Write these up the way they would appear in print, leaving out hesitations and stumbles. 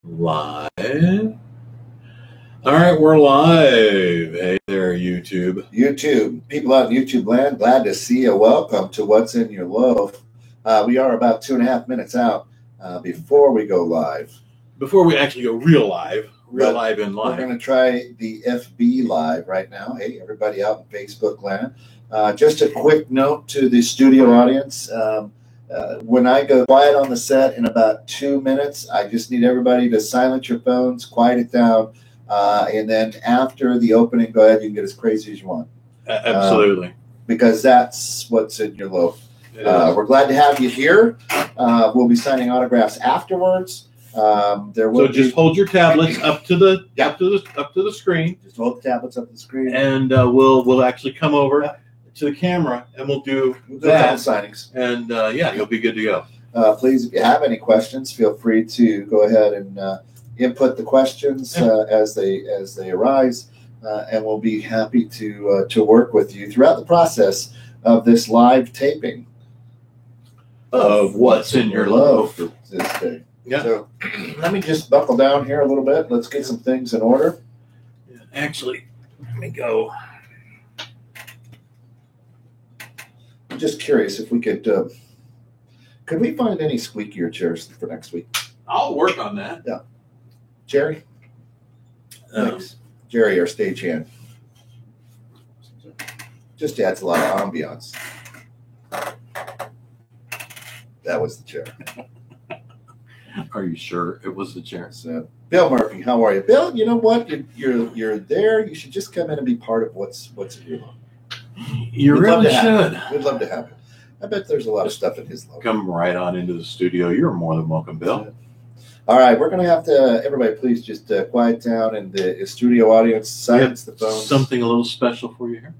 Live. All right, we're live. Hey there, YouTube. People out in YouTube land, glad to see you. Welcome to What's in Your Loaf. We are about 2.5 minutes out before we go live. Before we actually go real live in live. We're going to try the FB Live right now. Hey, everybody out in Facebook land. Just a quick note to the studio audience. When I go quiet on the set in about 2 minutes, I just need everybody to silence your phones, quiet it down. And then after the opening, go ahead, you can get as crazy as you want. Absolutely. Because that's what's in your loaf. We're glad to have you here. We'll be signing autographs afterwards. Just hold your tablets up to the screen. Just hold the tablets up to the screen. And we'll actually come over to the camera and we'll do that signings. And you'll be good to go. Please, if you have any questions, feel free to go ahead and input the questions as they arise, and we'll be happy to work with you throughout the process of this live taping of What's in Your Loaf this day. Yeah. So let me just buckle down here a little bit. Let's get some things in order. Actually, let me go. I'm just curious if we could we find any squeakier chairs for next week? I'll work on that. Yeah. Jerry? Thanks. Jerry, our stagehand. Just adds a lot of ambiance. That was the chair. Are you sure it was the chair? So, Bill Murphy, how are you? Bill, you know what? You're there. You should just come in and be part of what's in your life. You really should. We'd love to have you. I bet there's a lot of stuff in his life. Come right on into the studio. You're more than welcome, Bill. All right, we're going to have to, everybody please just quiet down and the studio audience, silence the phones. Something a little special for you here.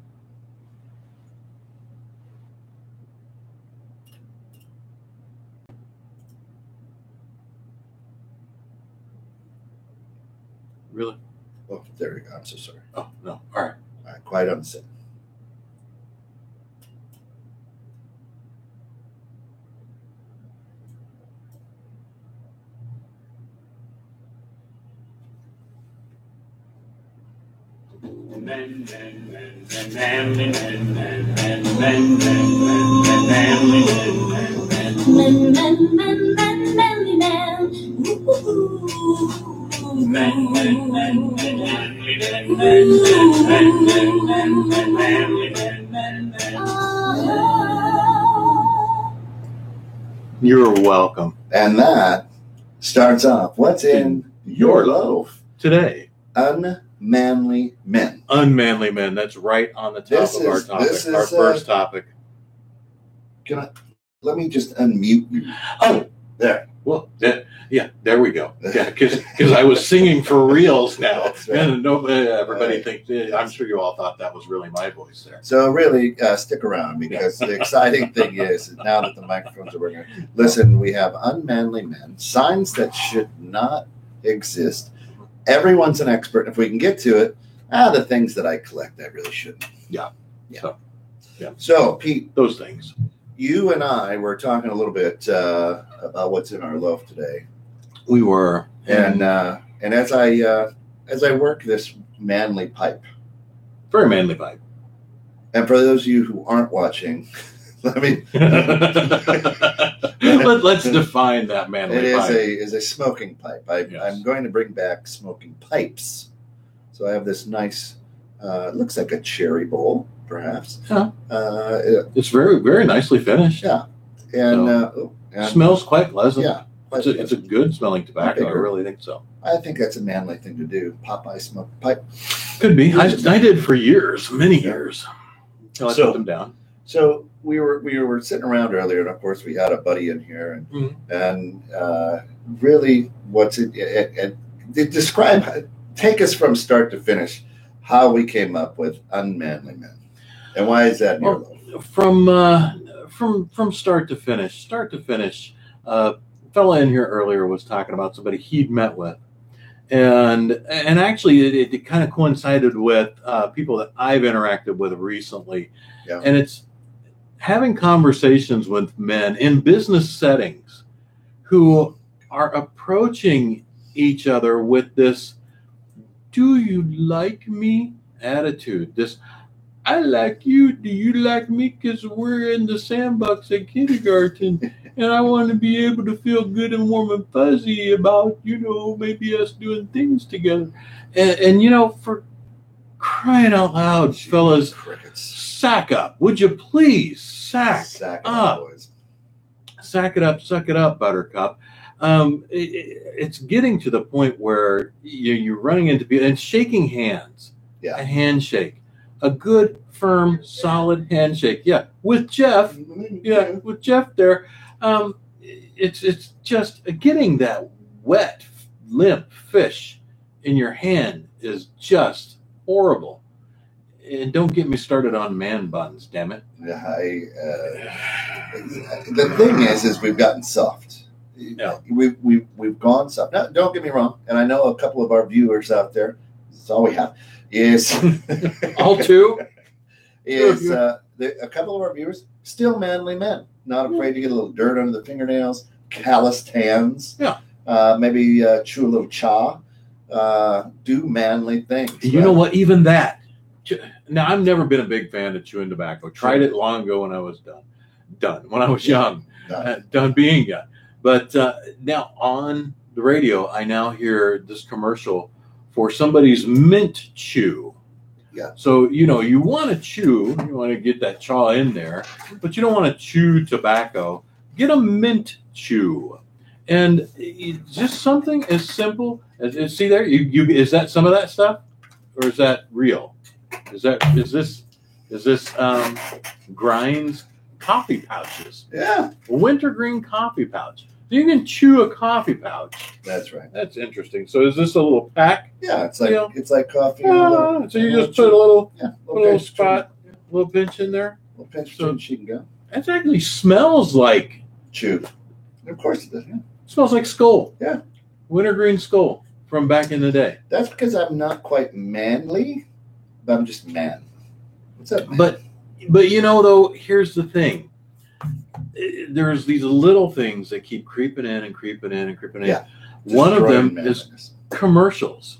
Really? Oh, there we go. I'm so sorry. Oh, no. All right. All right, quiet on the set. You're welcome. And that starts off What's in Your Loaf today. Unmanly men. Unmanly men. That's right on the top of our topic. Our first topic. Let me just unmute you. Oh, there. Well, there we go. Yeah, because I was singing for reals now. That's right. And everybody thinks, I'm sure you all thought that was really my voice there. So really stick around, because the exciting thing is now that the microphones are working, listen, we have unmanly men, signs that should not exist. Everyone's an expert. If we can get to it, the things that I collect, I really shouldn't. Yeah. So, Pete. Those things. You and I were talking a little bit about what's in our loaf today. We were. And as I work this manly pipe. Very manly pipe. And for those of you who aren't watching, let's define that manly pipe. It is a smoking pipe. I'm going to bring back smoking pipes. So I have this nice, looks like a cherry bowl, perhaps. Yeah. It's very, very nicely finished. Yeah. And smells quite pleasant. Yeah. It's a good smelling tobacco. I really think so. I think that's a manly thing to do. Popeye smoke pipe. Could be. I did for years, many years. Until I put them down. So we were sitting around earlier, and of course we had a buddy in here, and really, what's it? Describe, take us from start to finish, how we came up with unmanly men, and why is that in your life? From start to finish. Fella in here earlier was talking about somebody he'd met with, and actually it kind of coincided with people that I've interacted with recently, and it's having conversations with men in business settings who are approaching each other with this "do you like me" attitude. This "I like you, do you like me?" Because we're in the sandbox at kindergarten, and I want to be able to feel good and warm and fuzzy about, maybe us doing things together. And for crying out loud, fellas, sack up. Would you please sack up? Boys. Sack it up, suck it up, Buttercup. It's getting to the point where you're running into people and shaking hands. Yeah. A handshake. A good, firm, solid handshake. Yeah. With Jeff. Yeah, with Jeff there. It's just getting that wet, limp fish in your hand is just horrible. And don't get me started on man buns, damn it. The thing is we've gotten soft. Yeah. We've gone soft. Now, don't get me wrong, and I know a couple of our viewers out there. That's all we have. Is all two? Is a couple of our viewers still manly men, not afraid to get a little dirt under the fingernails, calloused hands. Yeah. Maybe chew a little chaw. Do manly things. You know what? Even that. Now, I've never been a big fan of chewing tobacco. Tried it long ago when I was done when I was young, done being young. But now on the radio, I now hear this commercial for somebody's mint chew. Yeah. So, you want to chew, you want to get that chaw in there, but you don't want to chew tobacco. Get a mint chew. And just something as simple as see there, is that some of that stuff? Or is that real? Is this Grinds coffee pouches? Yeah. Wintergreen coffee pouch. You can chew a coffee pouch. That's right. That's interesting. So is this a little pack? Yeah, it's like coffee. So you just put a little spot, a little pinch in there. A little pinch, so she can go. That actually smells like chew. Of course it does. Yeah. It smells like Skull. Yeah. Wintergreen Skull from back in the day. That's because I'm not quite manly, but I'm just man. What's up, man? But though, here's the thing. There's these little things that keep creeping in and creeping in and creeping in. Yeah. One of them is commercials.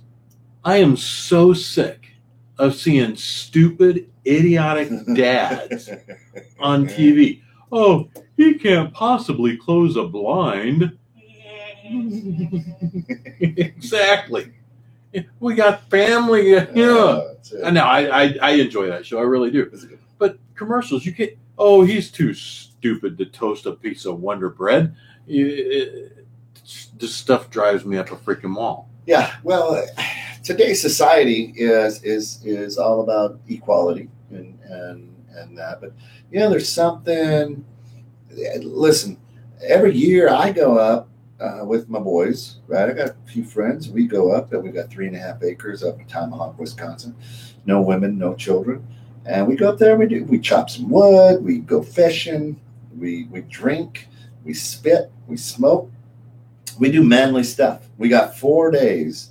I am so sick of seeing stupid, idiotic dads on TV. Oh, he can't possibly close a blind. Exactly. We got family. No, I enjoy that show. I really do. But commercials, you can't. Oh, he's too stupid to toast a piece of Wonder Bread. This stuff drives me up a freaking wall. Yeah, well, today's society is all about equality and that. But there's something. Listen, every year I go up with my boys. Right, I got a few friends. We go up, and we got 3.5 acres up in Tomahawk, Wisconsin. No women, no children. And we go up there and we chop some wood, we go fishing, we drink, we spit, we smoke, we do manly stuff. We got 4 days,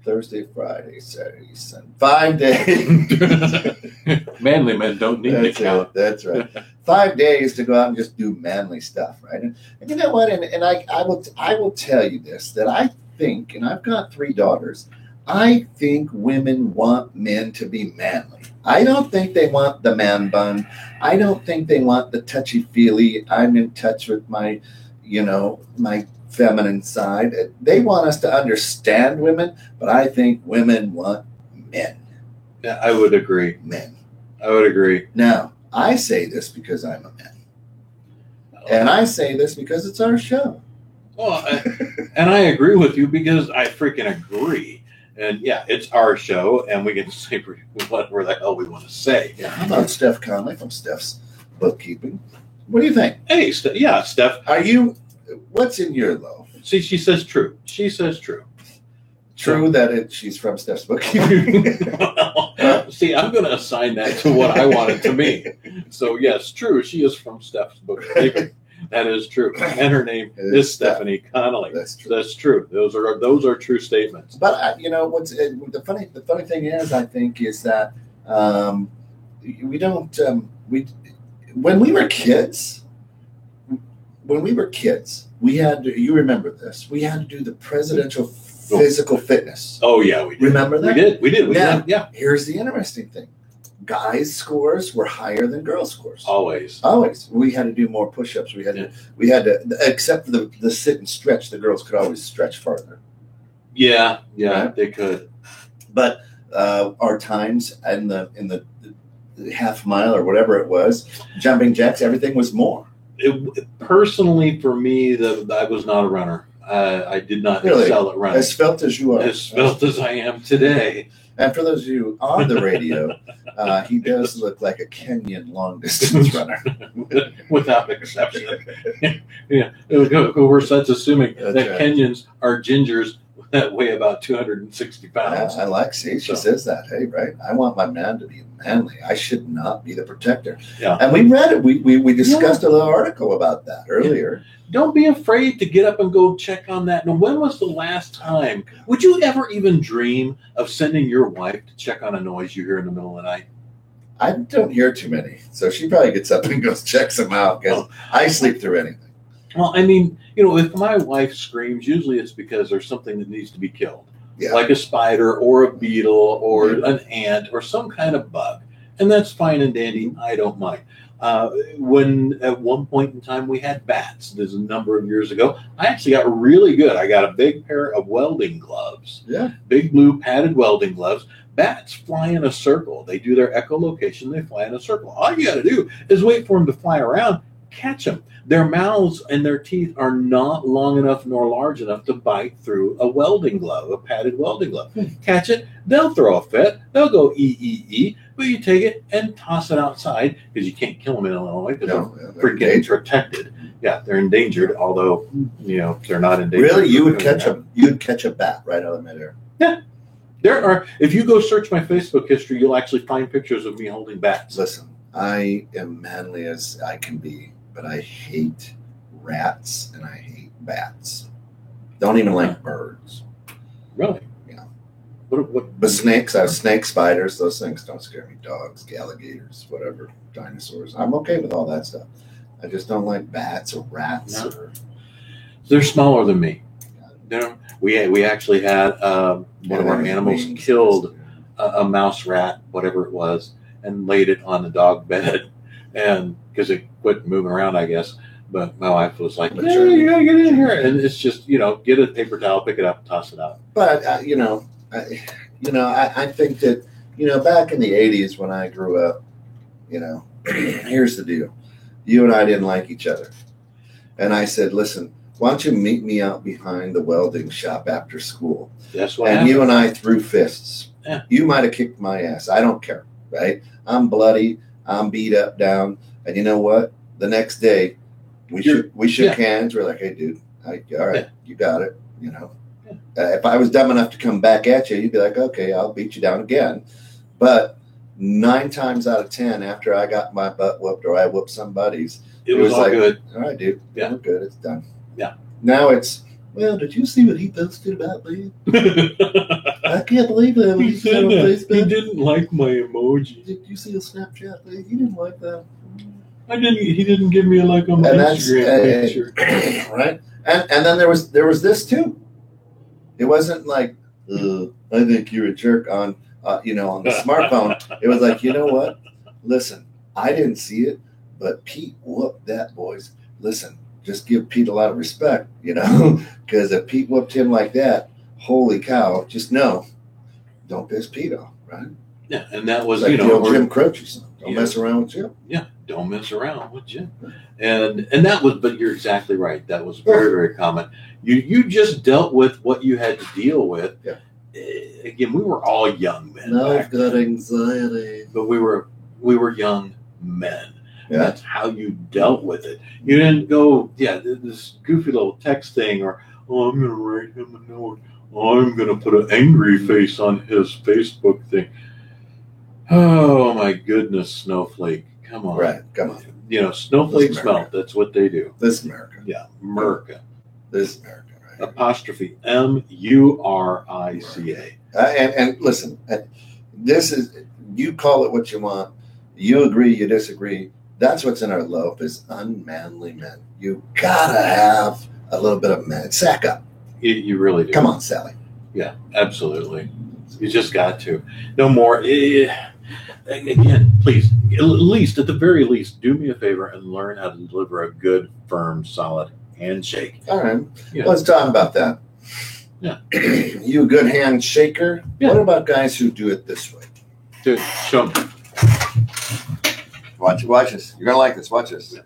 Thursday, Friday, Saturday, Sunday, 5 days. Manly men don't need to count. That's right. 5 days to go out and just do manly stuff, right? And you know what? And I will tell you this, that I think, and I've got 3 daughters, I think women want men to be manly. I don't think they want the man bun. I don't think they want the touchy-feely, I'm in touch with my feminine side. They want us to understand women, but I think women want men. Yeah, I would agree. Men. I would agree. Now, I say this because I'm a man. And I say this because it's our show. Well, and I agree with you because I freaking agree. And yeah, it's our show, and we get to say whatever the hell we want to say. Yeah, how about Steph Conley from Steph's Bookkeeping? What do you think? Hey, Steph. What's in your loaf? See, she says true. She says true. True that she's from Steph's Bookkeeping. Well, see, I'm going to assign that to what I want it to be. So yes, true. She is from Steph's Bookkeeping. That is true, and her name is Stephanie Connolly. That's true. That's true. Those are true statements. But what's the funny thing is, I think, is that we don't when we were kids, we had to, you remember this, we had to do the presidential physical fitness. Oh yeah, we did. Remember that? We did. Now, Yeah. Here's the interesting thing. Guys' scores were higher than girls' scores. Always. We had to do more push-ups. We had to, except for the sit and stretch. The girls could always stretch farther. Yeah, Right? they could. But our times in the half mile or whatever it was, jumping jacks, everything was more. Personally, for me, I was not a runner. I did not excel at running. As svelte as you are. As svelte as I am today. And for those of you on the radio, he does look like a Kenyan long-distance runner. Without exception. Yeah. Of course, that's assuming that right. Kenyans are gingers that weigh about 260 pounds. I like, see, she says that. Hey, right? I want my man to be manly. I should not be the protector. Yeah. And we read it. We discussed a little article about that earlier. Don't be afraid to get up and go check on that. Now, when was the last time? Would you ever even dream of sending your wife to check on a noise you hear in the middle of the night? I don't hear too many. So she probably gets up and goes checks them out because I sleep through anything. Well, I mean, if my wife screams, usually it's because there's something that needs to be killed. Yeah. Like a spider or a beetle or an ant or some kind of bug. And that's fine and dandy. I don't mind. When at one point in time we had bats, this is a number of years ago, I actually got really good. I got a big pair of welding gloves. Yeah. Big blue padded welding gloves. Bats fly in a circle. They do their echolocation. They fly in a circle. All you got to do is wait for them to fly around, catch them. Their mouths and their teeth are not long enough nor large enough to bite through a welding glove, a padded welding glove. Catch it, they'll throw a fit, they'll go ee, but you take it and toss it outside because you can't kill them in Illinois because they're freaking protected. Yeah, they're endangered, although, they're not endangered. Really? You would catch them? You'd catch a bat right out of midair? Yeah. There are, if you go search my Facebook history, you'll actually find pictures of me holding bats. Listen, I am manly as I can be, but I hate rats and I hate bats. Don't even like birds. Really? Yeah. What? But snakes, I have snake spiders. Those things don't scare me. Dogs, alligators, whatever, dinosaurs. I'm okay with all that stuff. I just don't like bats or rats. No. They're smaller than me. We actually had one of our animals killed a mouse rat, whatever it was, and laid it on the dog bed, and because it quit moving around, I guess. But my wife was like, "Yeah, you gotta get in here," and it's just get a paper towel, pick it up, toss it out. But I think that back in the '80s when I grew up, here's the deal: you and I didn't like each other, and I said, "Listen, why don't you meet me out behind the welding shop after school?" That's what and happened. You and I threw fists. Yeah. You might have kicked my ass. I don't care, right? I'm bloody. I'm beat up, down. And you know what? The next day, we shook hands. We're like, "Hey, dude, all right, you got it." If I was dumb enough to come back at you, you'd be like, "Okay, I'll beat you down again." But 9 times out of 10, after I got my butt whooped or I whooped somebody's, it was all like, good. All right, dude. Yeah, we're good. It's done. Yeah. Now it's, well, did you see what he posted about me? I can't believe that. He said that. He didn't like my emoji. Did you see a Snapchat thing? He didn't like that. I didn't. He didn't give me a like on my Instagram picture. Right? And then there was this too. It wasn't like, I think you're a jerk on the smartphone. It was like, you know what? Listen, I didn't see it, but Pete whooped that, boys. Listen, just give Pete a lot of respect, because if Pete whooped him like that, holy cow, just know, don't piss Pete off, right? Yeah, and that was, like Jim Croce song. Don't mess around with Jim. Yeah, don't mess around with Jim. And that was, but you're exactly right. That was very, very common. You just dealt with what you had to deal with. Yeah. Again, we were all young men. Now I've got anxiety. But we were young men. Yeah. That's how you dealt with it. You didn't go, this goofy little text thing, or, I'm going to write him a note. I'm going to put an angry face on his Facebook thing. Oh, my goodness, Snowflake. Come on. Right, come on. Snowflakes melt. That's what they do. This is America. Yeah, America. This is America, right? Apostrophe Murica. And listen, this is, you call it what you want. You agree, you disagree. That's what's in our loaf is unmanly men. You gotta have a little bit of man. Sack up. You really do. Come on, Sally. Yeah, absolutely. You just got to. No more. Again, please, at the very least, do me a favor and learn how to deliver a good, firm, solid handshake. All right. Let's talk about that. Yeah. You a good handshaker? Yeah. What about guys who do it this way? Dude, show me. Watch this. You're going to like this. Watch this.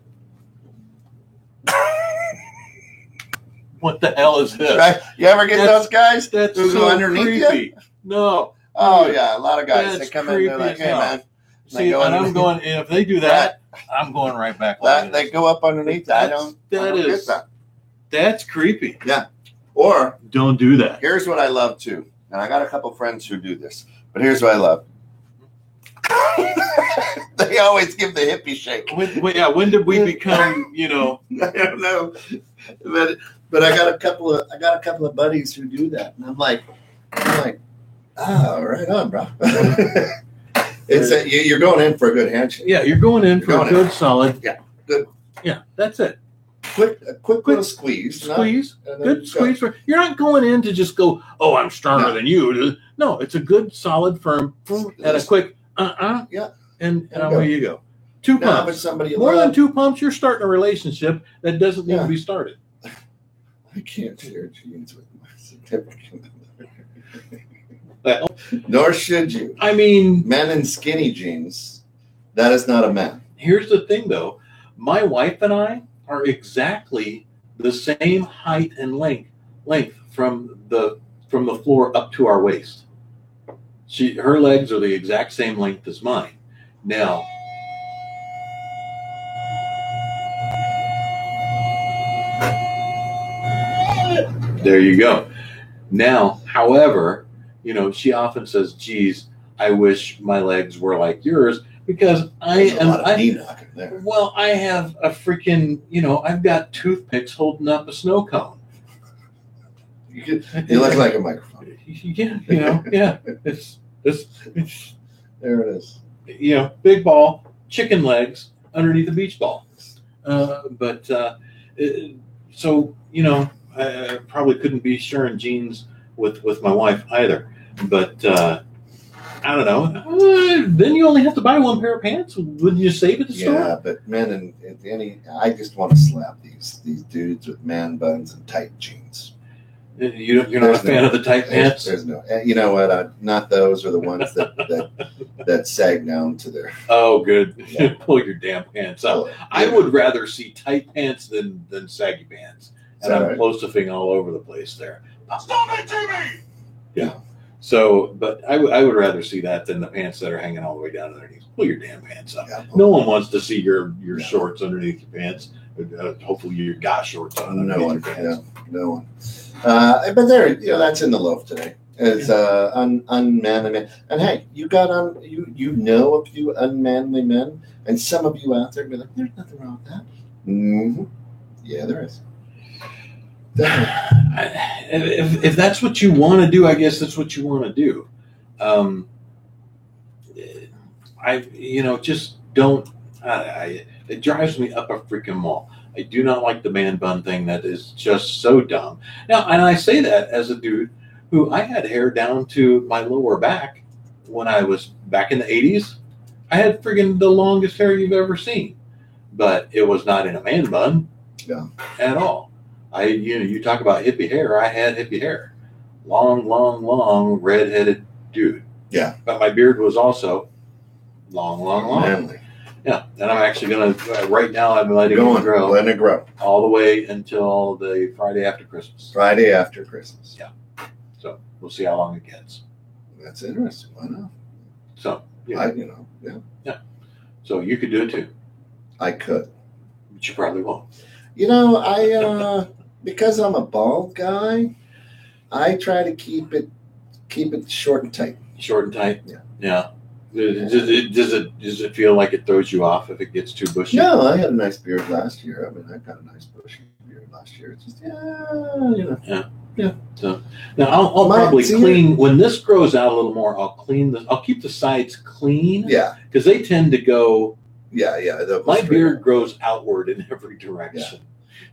What the hell is this? Right? You ever get those guys who go underneath creepy. you? No. Oh, yeah. A lot of guys. That's they come in, they're like, hey, man. See, and I'm going, if they do that, I'm going right back. They go up underneath. That's creepy. Yeah. Or don't do that. Here's what I love too. And I got a couple friends who do this. But here's what I love. They always give the hippie shake. When did we become, I don't know. But I got a couple of buddies who do that. And I'm like, oh, right on, bro. You're going in for a good handshake. Yeah, you're going in for a good, solid. Yeah, good. Yeah, that's it. Quick little squeeze. Squeeze. Good squeeze. You're not going in to just go, oh, I'm stronger than you. No, it's a good, solid, firm, and a quick, Yeah. And away you go. 2 pumps. More than 2 pumps, you're starting a relationship that doesn't need to be started. I can't share jeans with my significant other. Well, nor should you. I mean, men in skinny jeans, that is not a man. Here's the thing, though. My wife and I are exactly the same height and length from the floor up to our waist. Her legs are the exact same length as mine. Now, there you go. Now, however, she often says, geez, I wish my legs were like yours because I have a freaking, I've got toothpicks holding up a snow cone. You look like a microphone. Yeah, it's there it is. Big ball, chicken legs underneath a beach ball. I probably couldn't be sharing jeans with my wife either. But I don't know. Then you only have to buy one pair of pants. Wouldn't you save at the store? Yeah, but men I just want to slap these dudes with man buns and tight jeans. You're not a fan of the tight pants? There's no. You know what? Not those are the ones that sag down to their. Oh, good. Yeah. Pull your damn pants up. Yeah. I would rather see tight pants than saggy pants. And I'm close-to-fing all over the place there. Stop it, Jimmy! Yeah. So, but I would rather see that than the pants that are hanging all the way down to their knees. Pull your damn pants up. Yeah, no one wants to see your shorts underneath your pants. Hopefully you got shorts on underneath your pants. Yeah, no one. But there, that's in the loaf today. It's unmanly men. And hey, you know a few unmanly men, and some of you out there be like, there's nothing wrong with that. Mm-hmm. Yeah, there is. If that's what you want to do, I guess that's what you want to do. Just don't. It drives me up a freaking wall. I do not like the man bun thing. That is just so dumb. Now, and I say that as a dude who I had hair down to my lower back when I was back in the 80s. I had friggin' the longest hair you've ever seen, but it was not in a man bun at all. You talk about hippie hair. I had hippie hair. Long, red-headed dude. Yeah. But my beard was also long. Manly. Yeah. And I'm actually going to, right now, I'm letting it grow. All the way until the Friday after Christmas. Friday after Christmas. Yeah. So we'll see how long it gets. That's interesting. Why not? So, yeah. Yeah. So you could do it too. I could. But you probably won't. Because I'm a bald guy, I try to keep it short and tight. Short and tight? Yeah. Yeah. Does it feel like it throws you off if it gets too bushy? No, I had a nice beard last year. I mean, I got a nice bushy beard last year. It's just, Yeah. So now I'll probably clean when this grows out a little more. I'll keep the sides clean. Yeah. Because they tend to go. Yeah. My beard grows outward in every direction.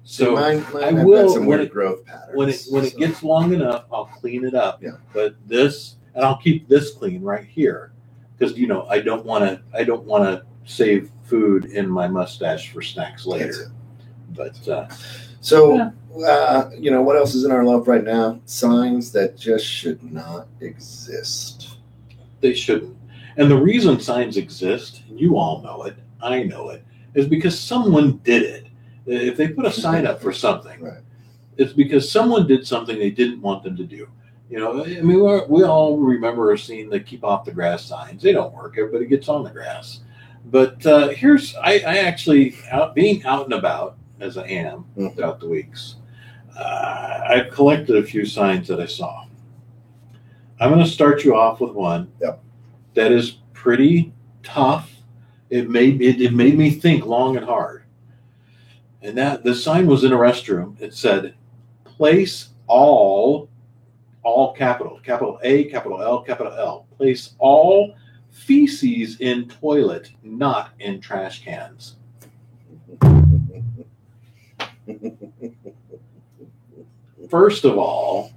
So mine I I've will got some when weird it growth patterns. when it gets long enough, I'll clean it up. Yeah. But this, and I'll keep this clean right here, because I don't want to save food in my mustache for snacks later. But so what else is in our life right now? Signs that just should not exist. They shouldn't. And the reason signs exist, you all know it, I know it, is because someone did it. If they put a sign up for something, right, it's because someone did something they didn't want them to do. I mean, we all remember seeing the keep off the grass signs. They don't work. Everybody gets on the grass. But I actually, being out and about, as I am throughout the weeks, I've collected a few signs that I saw. I'm going to start you off with one that is pretty tough. It made me think long and hard. And that the sign was in a restroom. It said, "Place all capital A, capital L, capital L. Place all feces in toilet, not in trash cans." First of all,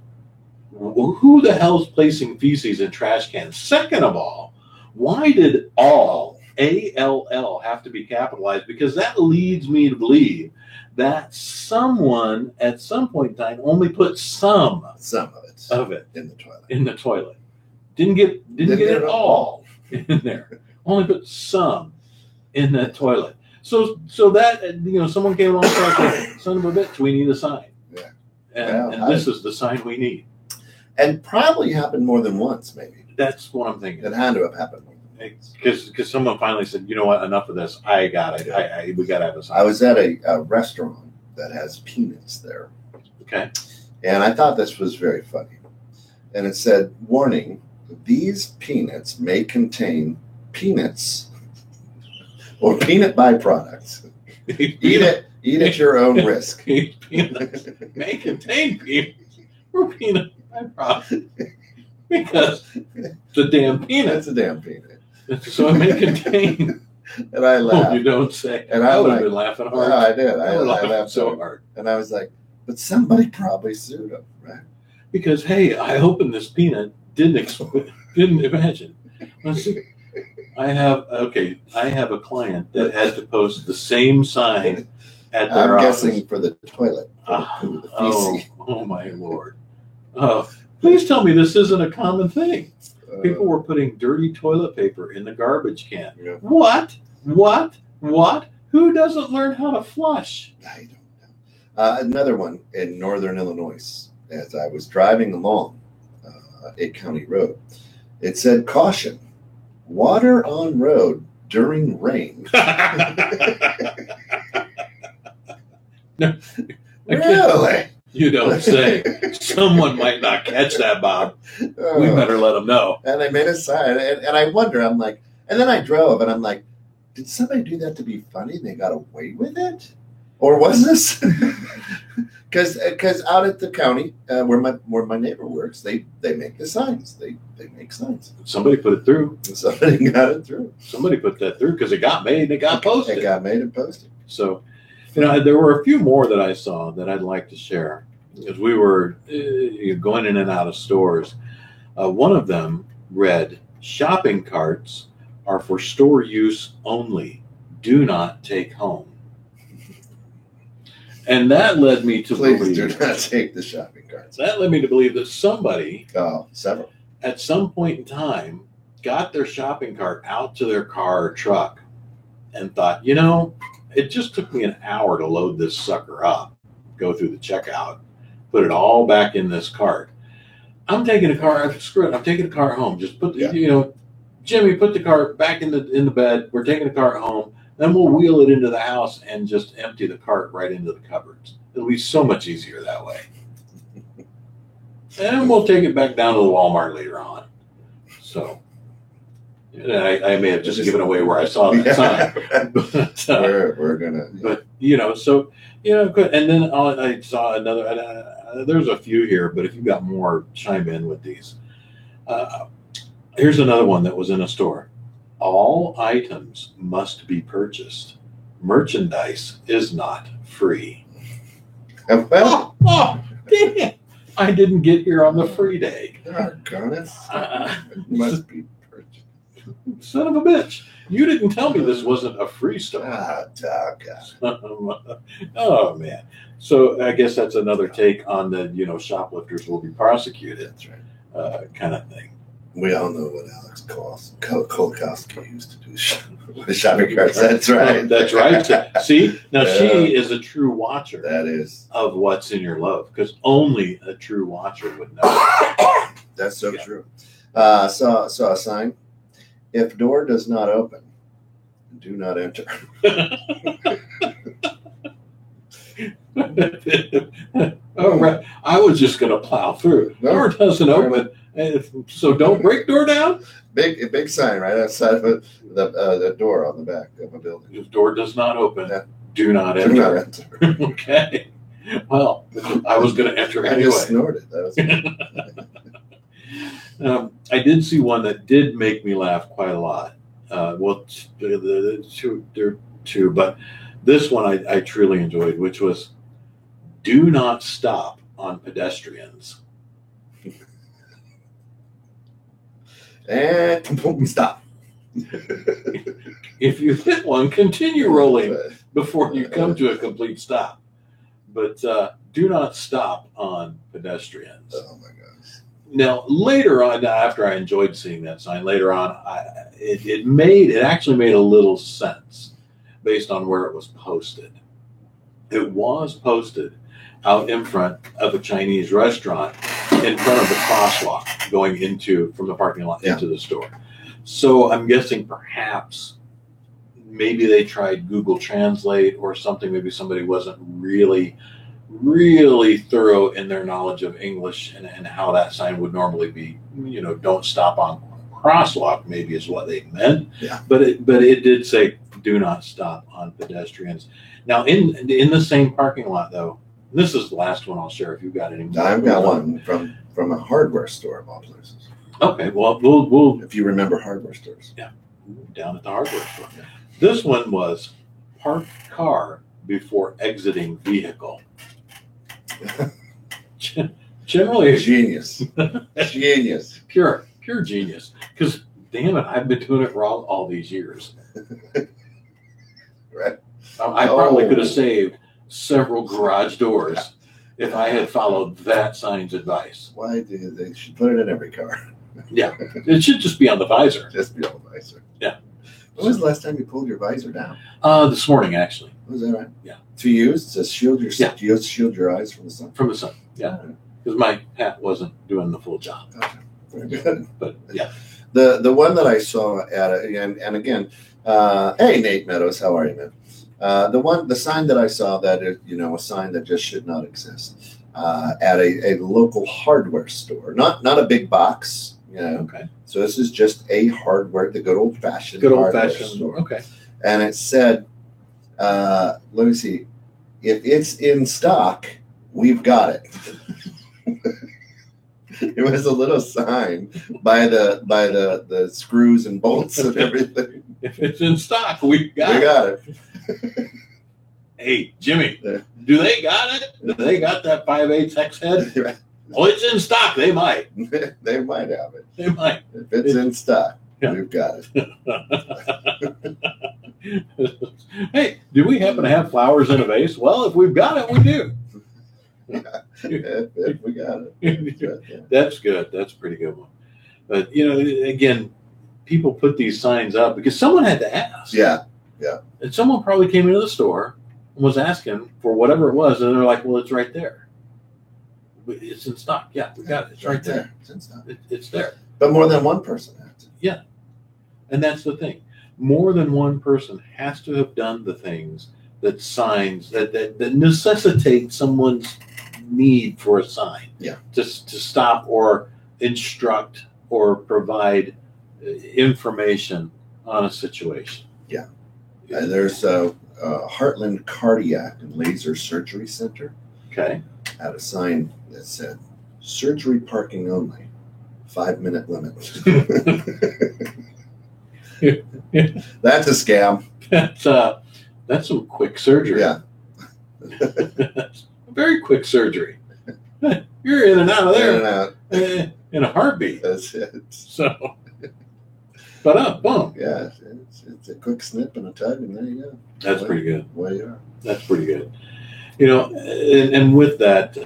who the hell's placing feces in trash cans? Second of all, why did all ALL have to be capitalized? Because that leads me to believe that someone at some point in time only put some of it in the toilet. Didn't get it all in there. Only put some in that toilet. So that someone came along and said, "Son of a bitch, we need a sign." Yeah. And this is the sign we need. And probably happened more than once, maybe. That's what I'm thinking. It had to have happened more than once. Because someone finally said, "You know what? Enough of this. I got it. We got to have a sign." I was at a restaurant that has peanuts there. Okay. And I thought this was very funny. And it said, "Warning, these peanuts may contain peanuts or peanut byproducts. Eat at your own risk." Peanuts may contain peanuts or peanut byproducts because the damn peanut. It's a damn peanut. So it may contain. And I laughed. Oh, you don't say. And I would have been laughing hard. Yeah, I did. I laughed so hard. And I was like, but somebody probably sued him, right? Because, hey, I opened this peanut, didn't imagine. Let's see. I have a client that had to post the same sign at their office. I'm guessing for the toilet. Oh my Lord. Please tell me this isn't a common thing. People were putting dirty toilet paper in the garbage can. Yeah. What? Who doesn't learn how to flush? I don't know. Another one in northern Illinois. As I was driving along a county road, it said, "Caution, water on road during rain." No, really? You don't say. Someone might not catch that, Bob. We better let them know. And they made a sign, and I wonder, I'm like, and then I drove, and I'm like, did somebody do that to be funny and they got away with it? Or was this? Because out at the county where my neighbor works, they make the signs. They make signs. Somebody put it through. Somebody got it through. Somebody put that through because it got made and it got posted. It got made and posted. So, there were a few more that I saw that I'd like to share because we were going in and out of stores. One of them read, "Shopping carts are for store use only. Do not take home." And that led me to Please believe. do not take the shopping carts. That led me to believe that somebody, several, at some point in time, got their shopping cart out to their car or truck and thought, it just took me an hour to load this sucker up, go through the checkout, put it all back in this cart. I'm taking a car. Screw it. I'm taking a cart home. Just put Jimmy, put the cart back in the bed. We're taking the cart home. Then we'll wheel it into the house and just empty the cart right into the cupboards. It'll be so much easier that way. And we'll take it back down to the Walmart later on. So, I may have just given away where I saw that sign. But, we're gonna. But good. And then I saw another. There's a few here, but if you got more, chime in with these. Here's another one that was in a store. All items must be purchased. Merchandise is not free. Well, Dang it. I didn't get here on the free day. goodness. It must be purchased. Son of a bitch. You didn't tell me this wasn't a free store. Oh, man. So I guess that's another take on the, shoplifters will be prosecuted. That's right. Kind of thing. We all know what Alex Kolkowski used to do with shopping carts. That's right. That's right. See, now she is a true watcher. That is. Of what's in your love, because only a true watcher would know. That's so true. Saw a sign. If door does not open, do not enter. Oh, right. I was just going to plow through. No. Door doesn't open, so don't break door down. A big sign right outside of the door on the back of a building. If door does not open, Yeah. do not Do enter. not enter. Okay. Well, I was going to enter I anyway. just snorted. That was I did see one that did make me laugh quite a lot. Well, there are two, but this one I truly enjoyed, which was do not stop on pedestrians. and stop. If you hit one, continue rolling before you come to a complete stop. But do not stop on pedestrians. Oh my gosh. Now, later on, after I enjoyed seeing that sign, later on, it actually made a little sense based on where it was posted. It was posted out in front of a Chinese restaurant in front of the crosswalk going from the parking lot into the store. So I'm guessing perhaps maybe they tried Google Translate or something. Maybe somebody wasn't really thorough in their knowledge of English and how that sign would normally be, don't stop on crosswalk, maybe is what they meant. Yeah. But it did say do not stop on pedestrians. Now in the same parking lot though, this is the last one I'll share if you've got any more. I've got one from a hardware store of all places. Okay, well we'll If you remember hardware stores. Yeah. Down at the hardware store. Yeah. This one was parked car before exiting vehicle. Generally, Genius. Genius. pure genius. Because damn it, I've been doing it wrong all these years. Right. I probably could have saved several garage doors if I had followed that sign's advice. Why do they should put it in every car? Yeah, it should just be on the visor. Just be on the visor. Yeah. When was the last time you pulled your visor down? This morning, actually. Was that right? Yeah. To use to shield your Yeah. shield your eyes from the sun. From the sun. Yeah, because my hat wasn't doing the full job. Okay. Very good. But yeah. The one that I saw and again, hey Nate Meadows, how are you, man? The sign that I saw that is, a sign that just should not exist at a local hardware store, not a big box, Okay. So this is just a hardware, the good old fashioned store. Okay. And it said, let me see, if it's in stock, we've got it. It was a little sign by the screws and bolts and everything. If it's in stock, we got it. Hey, Jimmy, do they got it? Do they got that 5/8 hex head? Right. Oh, it's in stock. They might. They might have it. They might. If it's in stock, Yeah. we've got it. Hey, do we happen to have flowers in a vase? Well, if we've got it, we do. If we got it. That's good. That's a pretty good one. But, again, people put these signs up because someone had to ask. Yeah. And someone probably came into the store and was asking for whatever it was, and they're like, well, it's right there. It's in stock. Yeah, we got it. It's right there. It's in stock. It's there. But more than one person had to. Yeah. And that's the thing. More than one person has to have done the things that signs that necessitate someone's need for a sign. Yeah. To stop or instruct or provide information on a situation. Yeah. And there's Heartland Cardiac and Laser Surgery Center. Okay. Had a sign that said surgery parking only, 5-minute limit. That's a scam. That's some quick surgery. Yeah. very quick surgery. You're in and out of there In and out. In a heartbeat. That's it. So, but boom. Yeah, it's a quick snip and a tug, and there you go. That's pretty good. Way you are. That's pretty good. You know, and with that,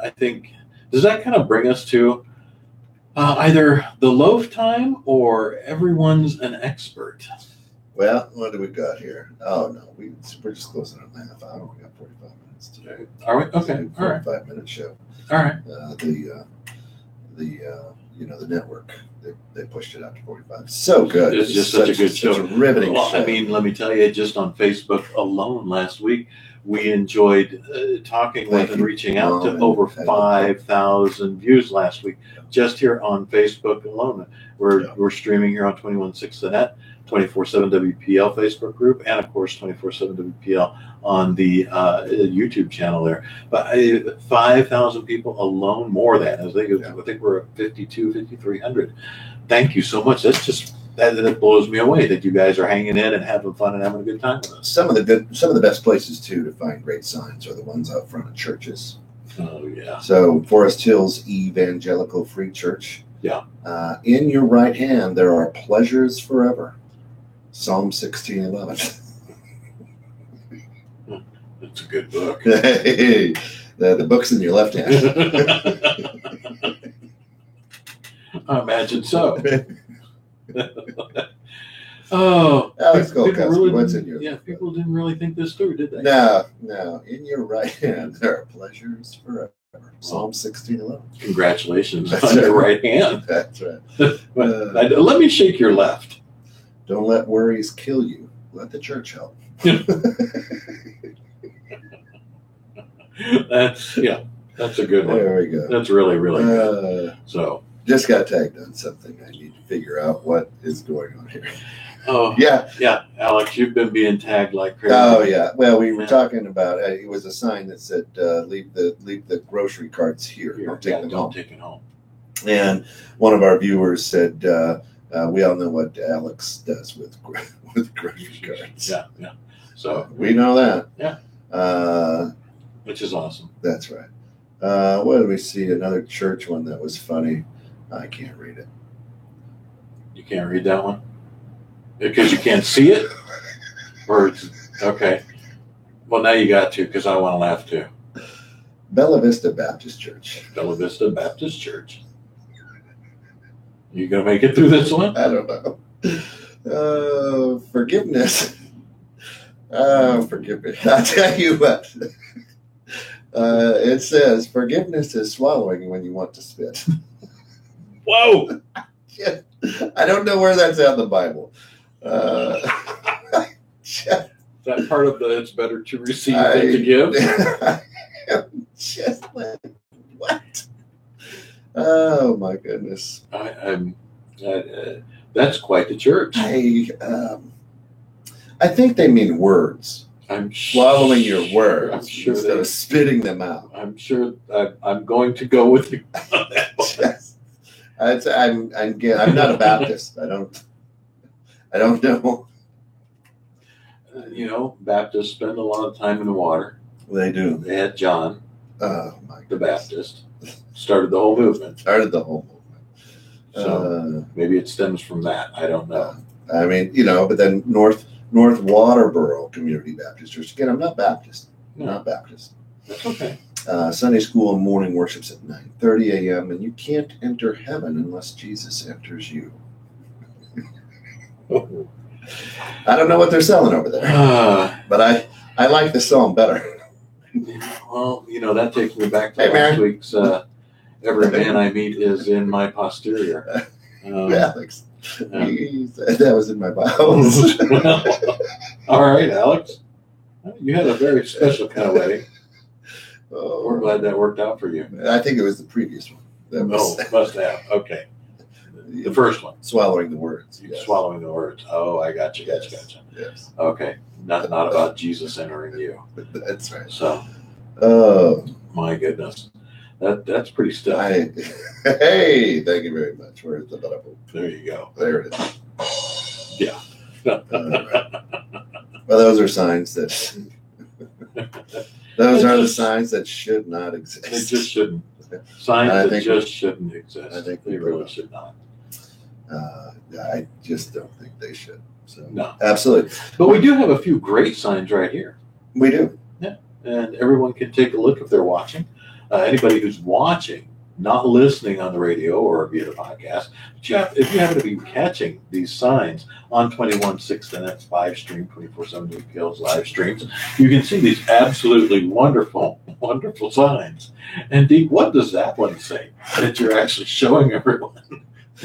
I think, does that kind of bring us to either the loaf time or everyone's an expert? Well, what do we got here? Oh no, we're just closing on a half hour. We got 45 minutes today. Are we? Okay. All right. 45-minute show. All right. The network they pushed it out to 45. So good. It's just such a good show. Such a riveting Well, show. I mean, let me tell you, just on Facebook alone last week, we enjoyed talking with and reaching out to over 5,000 views last week, just here on Facebook alone. We're streaming here on 216 The Net, 24/7 WPL Facebook group, and of course 24/7 WPL on the YouTube channel there. But 5,000 people alone, more than I think we're at 5,300. Thank you so much. That's just that blows me away that you guys are hanging in and having fun and having a good time with us. Some of the best places too to find great signs are the ones out front of churches. Oh yeah. So Forest Hills Evangelical Free Church. Yeah. In your right hand there are pleasures forever. Psalm 16:11. That's a good book. Hey, the book's in your left hand. I imagine so. Oh, Alex people Golkowski, really what's in your people didn't really think this through, did they? No. In your right hand there are pleasures forever. Psalm 16:11. Congratulations That's on your right. right hand. That's right. Let me shake your left. Don't let worries kill you. Let the church help. That's a good one. There we go. That's really, really good. So just got tagged on something. I need to figure out what is going on here. Oh yeah, Alex, you've been being tagged like crazy. Oh yeah. Well, we were talking about it was a sign that said leave the grocery carts here. Don't take them home. Take it home. And one of our viewers said, we all know what Alex does with grocery carts. Yeah. So we know that. Yeah. Which is awesome. That's right. What did we see? Another church one that was funny. I can't read it. You can't read that one? Because you can't see it? Or okay. Well, now you got to, because I want to laugh too. Bella Vista Baptist Church. Bella Vista Baptist Church. You gonna make it through this one? I don't know. Forgiveness. Forgive me. I'll tell you what. It says, forgiveness is swallowing when you want to spit. Whoa! Yeah, I don't know where that's at in the Bible. Is that part of the it's better to receive than to give? I'm just like, what? Oh, my goodness. That's quite the church. I think they mean words. I'm swallowing your words I'm sure instead of spitting them out. I'm sure I'm going to go with you on that one. Yes. I'm not a Baptist. I don't know. Baptists spend a lot of time in the water. They do. They had John, the Baptist, started the whole movement. So maybe it stems from that. I don't know. I mean, but then North Waterboro Community Baptist Church. Again, I'm not Baptist. No. Not Baptist. That's okay. Sunday school and morning worships at 9:30 a.m. and you can't enter heaven unless Jesus enters you. I don't know what they're selling over there, but I like the song better. Well, that takes me back to last week's every man I meet is in my posterior. Alex, that was in my Bible. All right, Alex. You had a very special kind of wedding. We're glad that worked out for you. I think it was the previous one. Must have. Okay. The first one. Swallowing the words. Yes. Swallowing the words. Oh, I got you. Gotcha. Yes. Okay. Not about Jesus entering you. That's right. So. Oh. My goodness. That's pretty stuff. Hey, thank you very much. Where's the button? There you go. There it is. Yeah. Right. Well, those are signs that Those are the signs that should not exist. They just shouldn't. Signs that just shouldn't exist. I think they really should not. I just don't think they should. So, no, absolutely. But we do have a few great signs right here. We do. Yeah, and everyone can take a look if they're watching. Anybody who's watching, not listening on the radio or via the podcast, but if you happen to be catching these signs on 21/6 5 stream, 24/7 New Kills live streams, you can see these absolutely wonderful, wonderful signs. And Deke, what does that one say that you're actually showing everyone?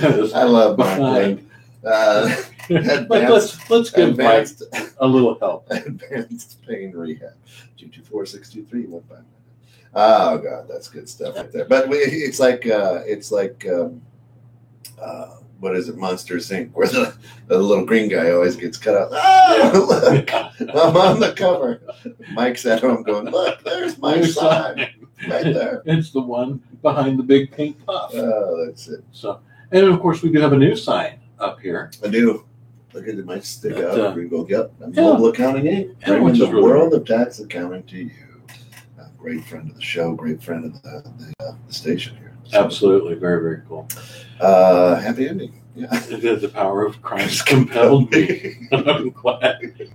I love my but let's give Mike a little help. Advanced pain rehab. 224-623-159. Oh God, that's good stuff right there. But it's like what is it, Monsters Inc., where the little green guy always gets cut out. Oh, look, I'm on the cover. Mike's at home going, look, there's my sign right there. It's the one behind the big pink puff. Oh, that's it. So, and of course, we do have a new sign up here. I do. Look at it, might stick out. We go, yep, Mobile Accounting Inc., bringing the world of tax accounting to you. Great friend of the show, great friend of the station here. So, absolutely, very, very cool. Happy ending. Yeah. The power of Christ compelled me. I'm glad.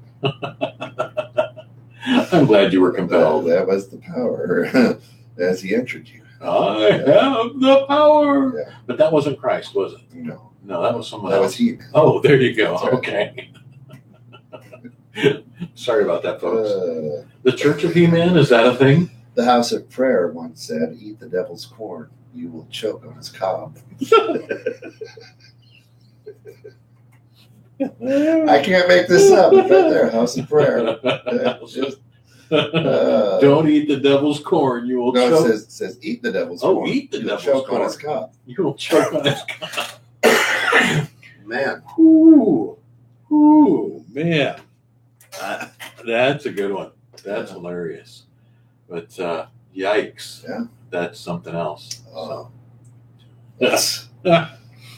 I'm glad you were compelled. That was the power as he entered you. I have the power. Yeah. But that wasn't Christ, was it? No. No, that was someone else. That was he. Oh, there you go. Right. Okay. Sorry about that, folks. The Church of He-Man, is that a thing? The House of Prayer once said, eat the devil's corn, you will choke on his cob. I can't make this up. It's right there, House of Prayer. Don't eat the devil's corn, you will choke. No, it says eat the devil's corn. Oh, eat the devil's choke corn. On his cob. You will choke on his cob. Man. Ooh, man. That's a good one. That's hilarious. But yikes. Yeah. That's something else. Oh. Yes. Oh,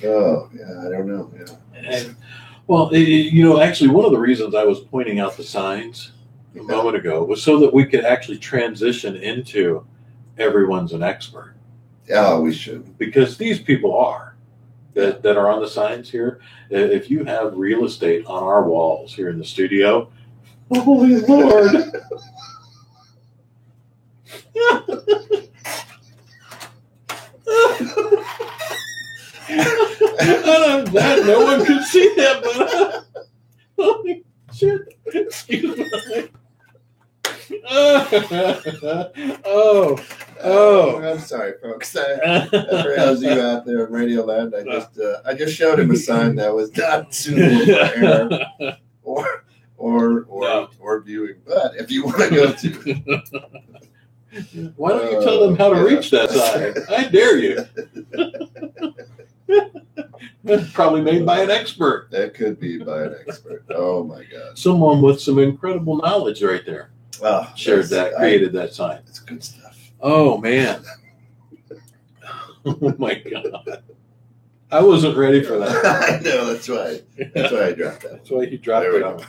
yeah, I don't know. Yeah. Well, actually, one of the reasons I was pointing out the signs a moment ago was so that we could actually transition into everyone's an expert. Yeah, we should. Because these people are that are on the signs here. If you have real estate on our walls here in the studio, holy Lord. And I'm glad no one could see that, but holy shit. Excuse me. Oh, I'm sorry, folks. For those of you out there in Radio Land, I just showed him a sign that was not suitable for air or viewing. But if you want to go to, why don't you tell them how to reach that sign? I dare you. That's probably made by an expert. That could be by an expert. Oh my God! Someone with some incredible knowledge right there. Created that sign. It's good stuff. Oh man! Oh my God! I wasn't ready for that. I know. That's why I dropped that. That's why you dropped it on.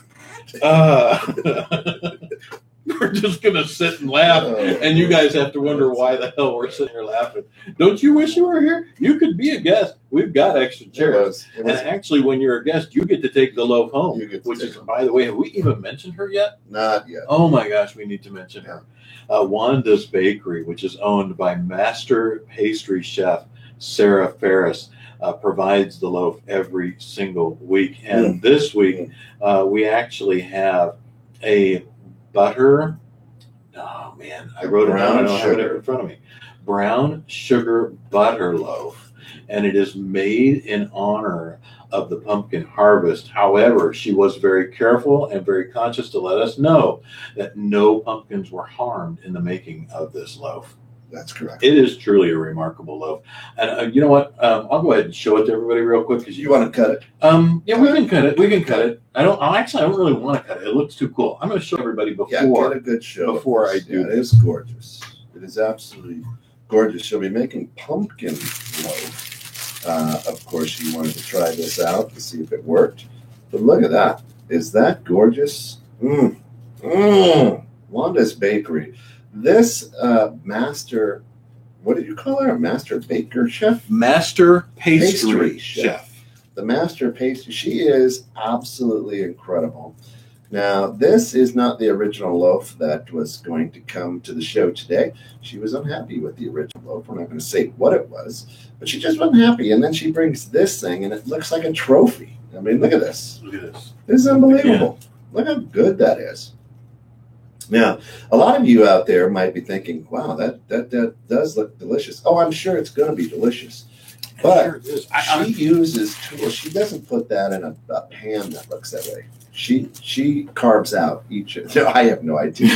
We're just going to sit and laugh, and you guys have to wonder why the hell we're sitting here laughing. Don't you wish you were here? You could be a guest. We've got extra chairs. It was. And actually, when you're a guest, you get to take the loaf home, which is, by the way, have we even mentioned her yet? Not yet. Oh, my gosh, we need to mention her. Wanda's Bakery, which is owned by master pastry chef Sarah Ferris, provides the loaf every single week. And this week, we actually have a butter. Oh man, I wrote it down. I don't have it in front of me. Brown sugar butter loaf, and it is made in honor of the pumpkin harvest. However, she was very careful and very conscious to let us know that no pumpkins were harmed in the making of this loaf. That's correct. It is truly a remarkable loaf. And you know what? I'll go ahead and show it to everybody real quick. Because you want to cut it? Yeah, we can cut it. We can cut it. I don't really want to cut it. It looks too cool. I'm going to show everybody before. Yeah, get a good show. Before I do. It is gorgeous. It is absolutely gorgeous. She'll be making pumpkin loaf. Of course, she wanted to try this out to see if it worked. But look at that. Is that gorgeous? Wanda's Bakery. this master, what did you call her? A master baker chef? Master pastry chef. The master pastry. She is absolutely incredible. Now, this is not the original loaf that was going to come to the show today. She was unhappy with the original loaf. We're not going to say what it was, but she just wasn't happy. And then she brings this thing, and it looks like a trophy. I mean, look at this. Look at this. This is unbelievable. Yeah. Look how good that is. Now, a lot of you out there might be thinking, wow, that does look delicious. Oh, I'm sure it's going to be delicious. But she uses tools. She doesn't put that in a pan that looks that way. She carves out each. No, I have no idea.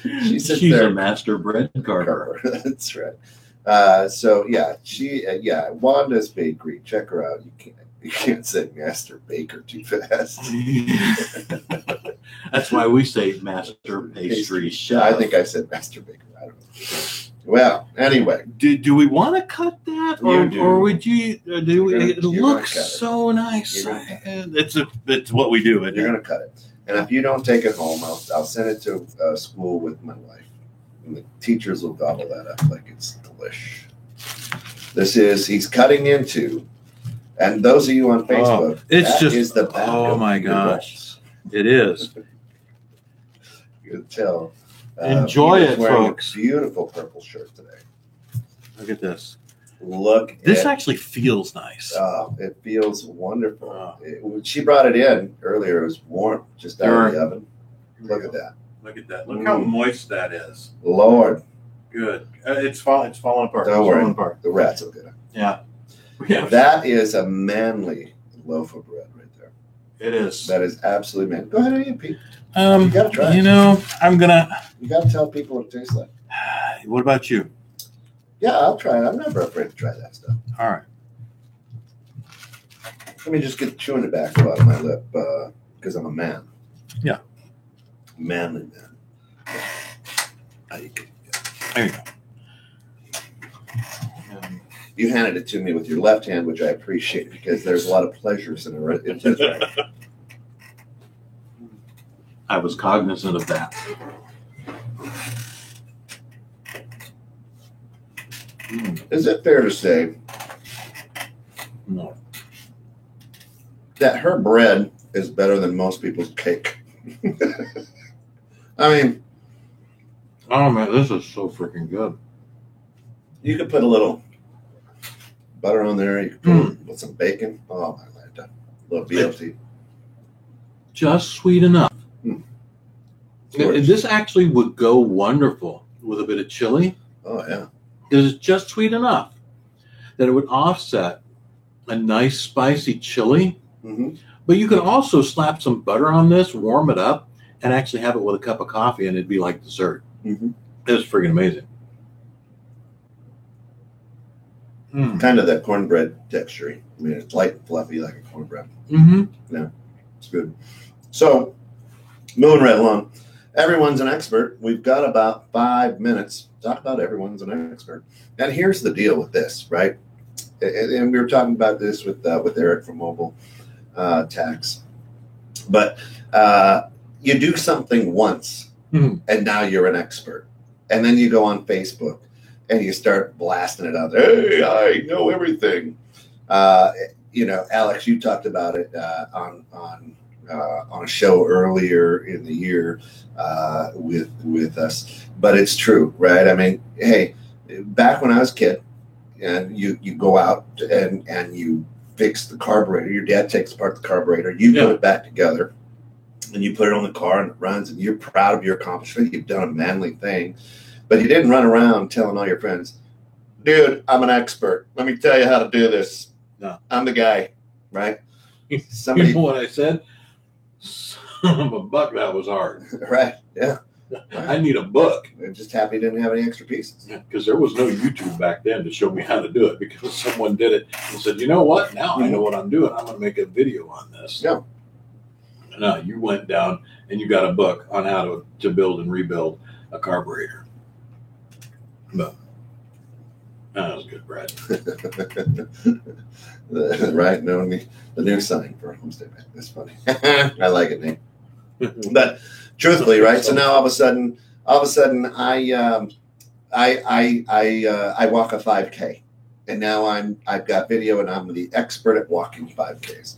She's a master bread carver. That's right. So yeah, Wanda's Bakery. Check her out. You can't say master baker too fast. That's why we say master pastry chef. I think I said master baker. I don't know. Well, anyway, do we want to cut that, or would you? It looks so nice. It's what we do. You're going to cut it, and if you don't take it home, I'll send it to school with my wife, and the teachers will gobble that up like it's delish. He's cutting into, and those of you on Facebook, is the back. Oh my gosh, it is. You can tell. Enjoy it, folks. A beautiful purple shirt today. Look at this. This actually feels nice. It feels wonderful. When she brought it in earlier, it was warm, just out of the oven. Look at that. Look at that. Look how moist that is. Lord. Good. It's falling apart. Don't worry. The rats will get it. Yeah. That is a manly loaf of bread right there. It is. That is absolutely manly. Go ahead and eat, Pete. You gotta try it. I'm gonna. You gotta tell people what it tastes like. What about you? Yeah, I'll try it. I'm never afraid to try that stuff. All right. Let me just get chewing tobacco out of my lip because I'm a man. Yeah. Manly man. There you go. You handed it to me with your left hand, which I appreciate because there's a lot of pleasures in it. I was cognizant of that. Is it fair to say that her bread is better than most people's cake? I mean, oh man, this is so freaking good. You could put a little butter on there. You could put some bacon. Oh my God, a little BLT. Just sweet enough. This actually would go wonderful with a bit of chili. Oh, yeah. Because it's just sweet enough that it would offset a nice spicy chili. Mm-hmm. But you could also slap some butter on this, warm it up, and actually have it with a cup of coffee, and it'd be like dessert. Mm-hmm. It's freaking amazing. Kind of that cornbread texture. I mean, it's light and fluffy like a cornbread. Mm-hmm. Yeah, it's good. So, moving right along. Everyone's an expert. We've got about 5 minutes to talk about everyone's an expert. And here's the deal with this, right? And we were talking about this with Eric from Mobile Tax. But you do something once, and now you're an expert. And then you go on Facebook, and you start blasting it out there. Hey, I know everything. Alex, you talked about it on a show earlier in the year with us, but it's true, right? I mean, hey, back when I was a kid, and you go out and you fix the carburetor. Your dad takes apart the carburetor. You put it back together, and you put it on the car, and it runs, and you're proud of your accomplishment. You've done a manly thing, but you didn't run around telling all your friends, dude, I'm an expert. Let me tell you how to do this. No. I'm the guy, right? Somebody, you know what I said? Son of a buck, that was hard. Right, yeah. I need a book. I'm just happy I didn't have any extra pieces. Because there was no YouTube back then to show me how to do it, because someone did it and said, you know what? Now I know what I'm doing. I'm going to make a video on this. Yeah. No, you went down and you got a book on how to build and rebuild a carburetor. But that was good, Brad. Right? No, the new sign for Homestead Bank. That's funny. I like it, Nate. But truthfully, right? So now all of a sudden, all of a sudden I walk a 5K, and now I've got video, and I'm the expert at walking 5Ks.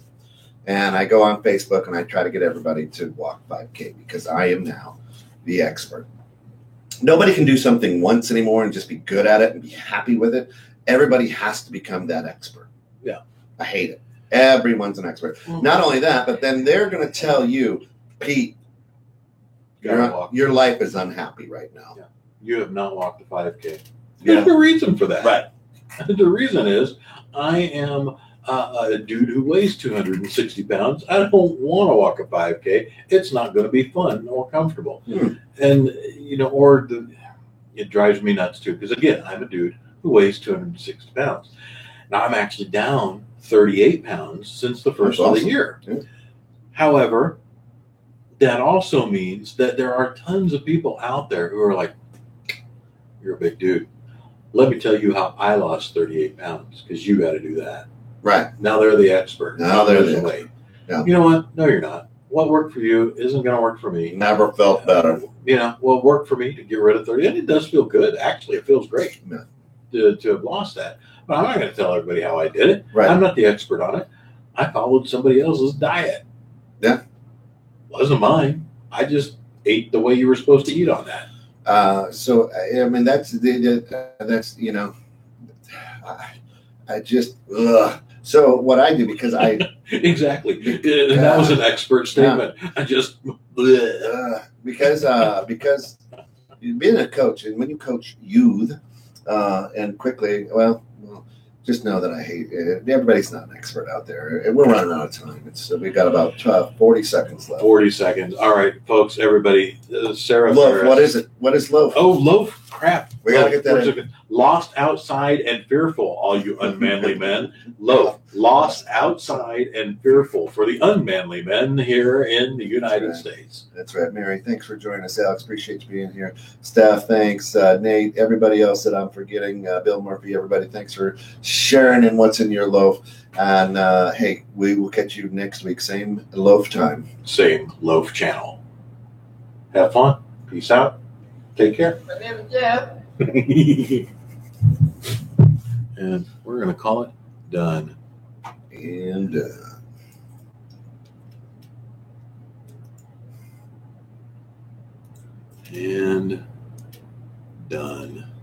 And I go on Facebook and I try to get everybody to walk 5K because I am now the expert. Nobody can do something once anymore and just be good at it and be happy with it. Everybody has to become that expert. Yeah. I hate it. Everyone's an expert. Not only that, but then they're going to tell you, Pete, your life is unhappy right now. Yeah. You have not walked the 5K. Yeah. There's a reason for that. Right. The reason is I am a dude who weighs 260 pounds. I don't want to walk a 5K. It's not going to be fun or comfortable. And, it drives me nuts too. Because again, I'm a dude who weighs 260 pounds. Now I'm actually down 38 pounds since the first of the year. Yeah. However, that also means that there are tons of people out there who are like, you're a big dude. Let me tell you how I lost 38 pounds because you got to do that. Right. Now they're the expert. Now they're the weight. Yeah. You know what? No, you're not. What worked for you isn't going to work for me. Never felt better. What worked for me to get rid of 30, and it does feel good. Actually, it feels great to have lost that. But I'm not going to tell everybody how I did it. Right. I'm not the expert on it. I followed somebody else's diet. Yeah. Wasn't mine. I just ate the way you were supposed to eat on that. So I mean that's I just so what I do because I exactly and that was an expert statement. Yeah. I just because being a coach, and when you coach youth and quickly, just know that I hate it. Everybody's not an expert out there, and we're running out of time. We've got about 40 seconds left. 40 seconds. All right, folks, everybody. Sarah Loaf. Ferris. What is it? What is loaf? Oh, loaf. Crap. We gotta get that in. Lost outside and fearful, all you unmanly men. Loaf. Lost outside and fearful for the unmanly men here in the United States. That's right, Mary. Thanks for joining us, Alex. Appreciate you being here. Staff, thanks. Nate, everybody else that I'm forgetting. Bill Murphy, everybody, thanks for sharing in what's in your loaf. And hey, we will catch you next week. Same loaf time. Same loaf channel. Have fun. Peace out. Take care. My name is Jeff. And we're going to call it done. And done.